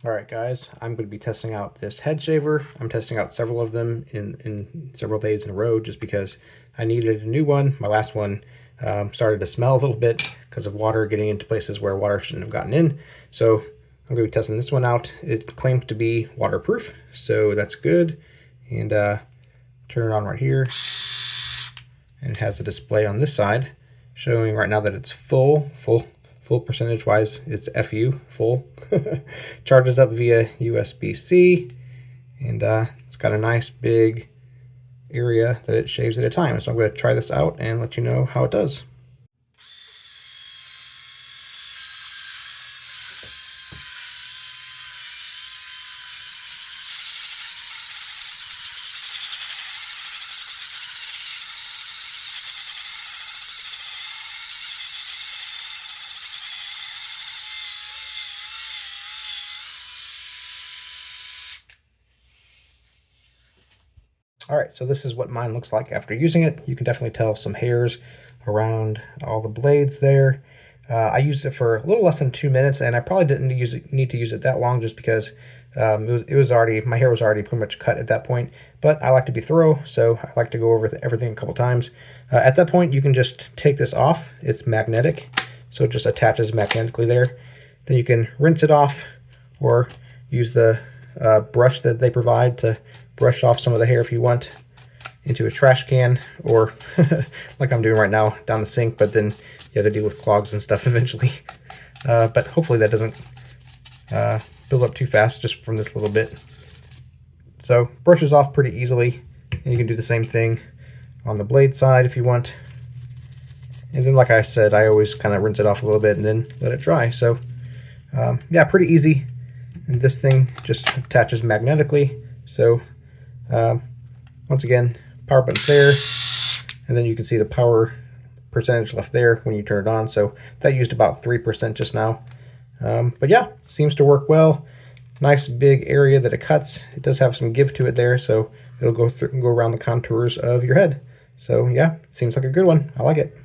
All right, guys, I'm going to be testing out this head shaver. I'm testing out several of them in several days in a row just because I needed a new one. My last one started to smell a little bit because of water getting into places where water shouldn't have gotten in. So I'm going to be testing this one out. It claims to be waterproof, so that's good. And turn it on right here. And it has a display on this side showing right now that it's full percentage wise. It's FU, full. Charges up via USB-C, and it's got a nice big area that it shaves at a time. So I'm going to try this out and let you know how it does. All right, so this is what mine looks like after using it. You can definitely tell some hairs around all the blades there. I used it for a little less than 2 minutes, and I probably didn't need to use it that long just because it was already, my hair was already pretty much cut at that point. But I like to be thorough, so I like to go over everything a couple times. At that point, you can just take this off. It's magnetic, so it just attaches magnetically there. Then you can rinse it off or use the brush that they provide to brush off some of the hair if you want into a trash can, or like I'm doing right now, down the sink, but then you have to deal with clogs and stuff eventually. But hopefully that doesn't build up too fast just from this little bit. So brushes off pretty easily, and you can do the same thing on the blade side if you want. And then, like I said, I always kind of rinse it off a little bit and then let it dry. So yeah, pretty easy. And this thing just attaches magnetically. So once again, power button's there, and then you can see the power percentage left there when you turn it on. So that used about 3% just now. But yeah, seems to work well. Nice big area that it cuts. It does have some give to it there, so it'll go around the contours of your head. So yeah, seems like a good one. I like it.